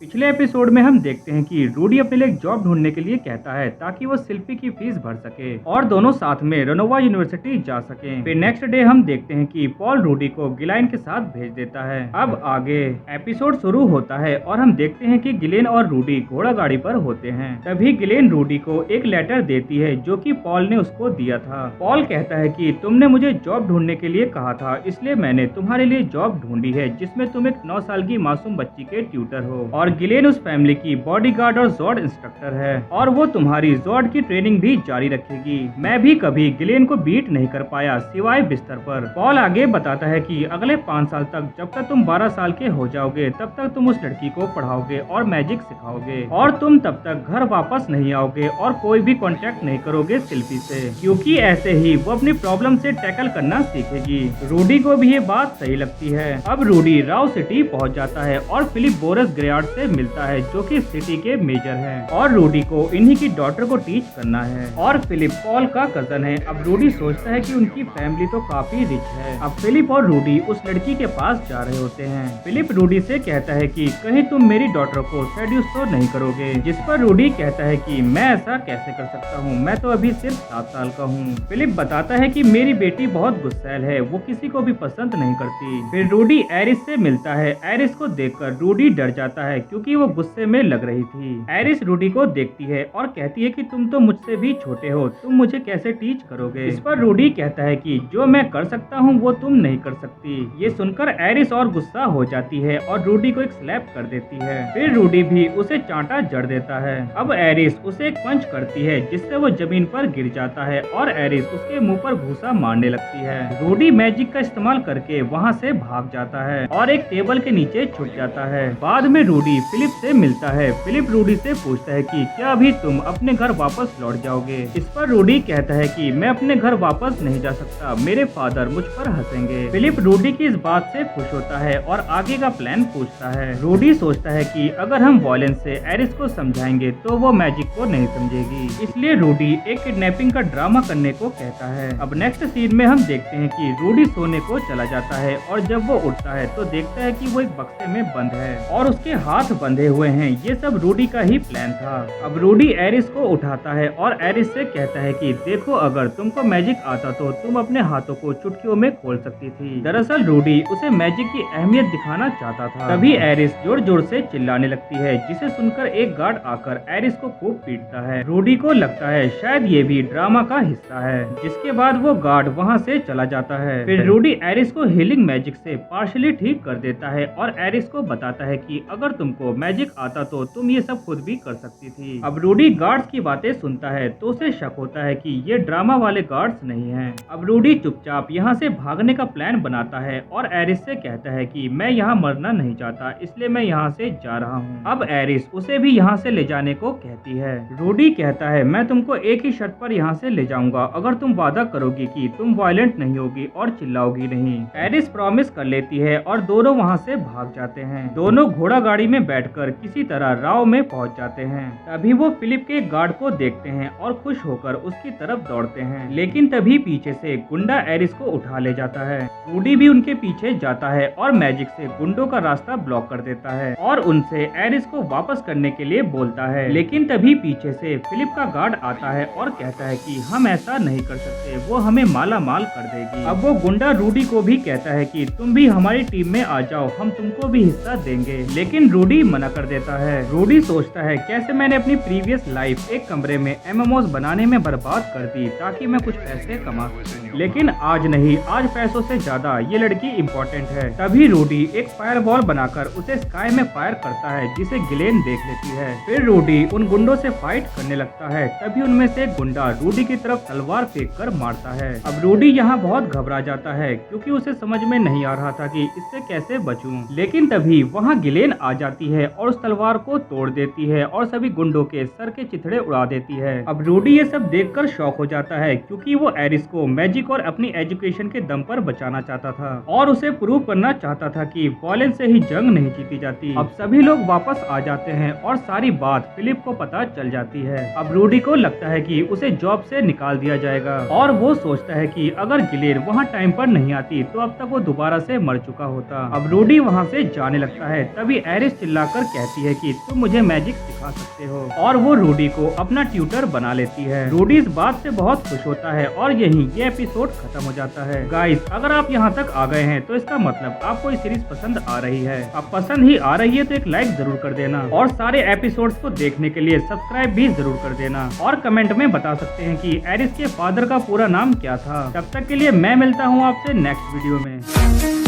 पिछले एपिसोड में हम देखते हैं कि रूडी अपने लिए एक जॉब ढूंढने के लिए कहता है ताकि वो शिल्पी की फीस भर सके और दोनों साथ में रनोवा यूनिवर्सिटी जा सकें। फिर नेक्स्ट डे हम देखते हैं कि पॉल रूडी को गिलाइन के साथ भेज देता है। अब आगे एपिसोड शुरू होता है और हम देखते हैं कि गिलेन और रूडी घोड़ा गाड़ी पर होते हैं। तभी गिलेन रूडी को एक लेटर देती है जो कि पॉल ने उसको दिया था। पॉल कहता है कि तुमने मुझे जॉब ढूंढने के लिए कहा था, इसलिए मैंने तुम्हारे लिए जॉब ढूंढी है जिसमें तुम एक 9 साल की मासूम बच्ची के ट्यूटर हो और गिलेन उस फैमिली की बॉडीगार्ड और जॉर्ड इंस्ट्रक्टर है और वो तुम्हारी जॉर्ड की ट्रेनिंग भी जारी रखेगी। मैं भी कभी गिलेन को बीट नहीं कर पाया सिवाय बिस्तर पर। पॉल आगे बताता है कि अगले 5 साल तक, जब तक तुम 12 साल के हो जाओगे, तब तक तुम उस लड़की को पढ़ाओगे और मैजिक सिखाओगे और तुम तब तक घर वापस नहीं आओगे और कोई भी कांटेक्ट नहीं करोगे शिल्पी से, क्योंकि ऐसे ही वो अपनी प्रॉब्लम से टैकल करना सीखेगी। रूडी को भी ये बात सही लगती है। अब रूडी राव सिटी पहुंच जाता है और फिलिप बोरस ग्रेयार्ड से मिलता है जो कि सिटी के मेजर हैं और रूडी को इन्हीं की डॉटर को टीच करना है और फिलिप पॉल का कजन है। अब रूडी सोचता है कि उनकी फैमिली तो काफी रिच है। अब फिलिप और रूडी उस लड़की के पास जा रहे होते हैं। फिलिप रूडी से कहता है कि कहीं तुम मेरी डॉटर को सेड्यूस तो नहीं करोगे, जिस पर रूडी कहता है कि मैं ऐसा कैसे कर सकता हूँ, मैं तो अभी सिर्फ 7 साल का हूँ। फिलिप बताता है कि मेरी बेटी बहुत गुस्सैल है, वो किसी को भी पसंद नहीं करती। फिर रूडी एरिस से मिलता है। एरिस को देखकर रूडी डर जाता है क्योंकि वो गुस्से में लग रही थी। एरिस रूडी को देखती है और कहती है कि तुम तो मुझसे भी छोटे हो, तुम मुझे कैसे टीच करोगे। इस पर रूडी कहता है कि जो मैं कर सकता हूँ वो तुम नहीं कर सकती। ये सुनकर एरिस और गुस्सा हो जाती है और रूडी को एक स्लैप कर देती है। फिर रूडी भी उसे चांटा जड़ देता है। अब एरिस उसे एक पंच करती है जिससे वो जमीन पर गिर जाता है और एरिस उसके मुंह पर घूसा मारने लगती है। रूडी मैजिक का इस्तेमाल करके वहाँ से भाग जाता है और एक टेबल के नीचे छुप जाता है। बाद में रूडी फिलिप से मिलता है। फिलिप रूडी से पूछता है कि क्या अभी तुम अपने घर वापस लौट जाओगे। इस पर रूडी कहता है कि मैं अपने घर वापस नहीं जा सकता, मेरे फादर मुझ पर हंसेंगे। फिलिप रूडी की इस बात से खुश होता है और आगे का प्लान पूछता है। रूडी सोचता है कि अगर हम वॉयलेंस से एरिस को समझाएंगे तो वो मैजिक को नहीं समझेगी, इसलिए रूडी एक किडनैपिंग का ड्रामा करने को कहता है। अब नेक्स्ट सीन में हम देखते हैं कि रूडी सोने को चला जाता है और जब वो उठता है तो देखता है कि वो एक बक्से में बंद है और उसके हाथ बंधे हुए हैं। ये सब रूडी का ही प्लान था। अब रूडी एरिस को उठाता है और एरिस से कहता है कि देखो, अगर तुमको मैजिक आता तो तुम अपने हाथों को चुटकियों में खोल सकती थी। दरअसल रूडी उसे मैजिक की अहमियत दिखाना चाहता था। तभी एरिस जोर जोर से चिल्लाने लगती है, जिसे सुनकर एक गार्ड आकर एरिस को खूब पीटता है। रूडी को लगता है शायद ये भी ड्रामा का हिस्सा है, जिसके बाद वो गार्ड वहाँ से चला जाता है। फिर रूडी एरिस को हीलिंग मैजिक से पार्शली ठीक कर देता है और एरिस को बताता है कि अगर तुमको मैजिक आता तो तुम ये सब खुद भी कर सकती थी। अब रूडी गार्ड्स की बातें सुनता है तो उसे शक होता है कि ये ड्रामा वाले गार्ड्स नहीं हैं। अब रूडी चुपचाप यहाँ से भागने का प्लान बनाता है और एरिस से कहता है कि मैं यहाँ मरना नहीं चाहता, इसलिए मैं यहाँ से जा रहा हूँ। अब एरिस उसे भी यहाँ से ले जाने को कहती है। रूडी कहता है मैं तुमको एक ही शर्त पर यहाँ से ले जाऊंगा, अगर तुम वादा करोगी कि तुम वायलेंट नहीं होगी और चिल्लाओगी नहीं। एरिस प्रॉमिस कर लेती है और दोनों वहाँ से भाग जाते हैं। दोनों घोड़ा गाड़ी में बैठकर किसी तरह राव में पहुंच जाते हैं। तभी वो फिलिप के गार्ड को देखते हैं और खुश होकर उसकी तरफ दौड़ते हैं, लेकिन तभी पीछे से गुंडा एरिस को उठा ले जाता है। रूडी भी उनके पीछे जाता है और मैजिक से गुंडों का रास्ता ब्लॉक कर देता है और उनसे एरिस को वापस करने के लिए बोलता है, लेकिन तभी पीछे से फिलिप का गार्ड आता है और कहता है कि हम ऐसा नहीं कर सकते, वो हमें माला माल कर देगी। अब वो गुंडा रूडी को भी कहता है कि तुम भी हमारी टीम में आ जाओ, हम तुमको भी हिस्सा देंगे, लेकिन रूडी मना कर देता है। रूडी सोचता है कैसे मैंने अपनी प्रीवियस लाइफ एक कमरे में एमएमओस बनाने में बर्बाद कर दी ताकि मैं कुछ पैसे कमा सकूं, लेकिन आज नहीं, आज पैसों से ज्यादा ये लड़की इम्पोर्टेंट है। तभी रूडी एक फायरबॉल बनाकर उसे स्काई में फायर करता है, जिसे गिलेन देख लेती है। फिर रूडी उन गुंडों से फाइट करने लगता है। तभी उनमें से एक गुंडा रूडी की तरफ तलवार फेंक कर मारता है। अब रूडी यहाँ बहुत घबरा जाता है क्योंकि उसे समझ में नहीं आ रहा था कि इससे कैसे बचूं। लेकिन तभी वहाँ गिलेन आ जाती है और उस तलवार को तोड़ देती है और सभी गुंडों के सर के चिथड़े उड़ा देती है। अब रूडी ये सब देखकर शॉक हो जाता है क्योंकि वो एरिस को मैजिक और अपनी एजुकेशन के दम पर बचाना चाहता था और उसे प्रूव करना चाहता था कि वॉयलेंस से ही जंग नहीं जीती जाती। अब सभी लोग वापस आ जाते हैं और सारी बात फिलिप को पता चल जाती है। अब रूडी को लगता है कि उसे जॉब से निकाल दिया जाएगा और वो सोचता है कि अगर गिलेन वहाँ टाइम पर नहीं आती तो अब तक वो दोबारा से मर चुका होता। अब रूडी वहाँ से जाने लगता है। तभी एरिस चिल्लाकर कहती है कि तुम मुझे मैजिक सिखा सकते हो और वो रूडी को अपना ट्यूटर बना लेती है। रूडी इस बात से बहुत खुश होता है और यही ये एपिसोड खत्म हो जाता है। गाइस, अगर आप यहाँ तक आ गए हैं तो इसका मतलब आपको ये सीरीज पसंद आ रही है। अब पसंद ही आ रही है तो एक लाइक जरूर कर देना और सारे एपिसोड्स को देखने के लिए सब्सक्राइब भी जरूर कर देना और कमेंट में बता सकते हैं कि एरिस के फादर का पूरा नाम क्या था। तब तक के लिए मैं मिलता हूँ आपसे नेक्स्ट वीडियो में।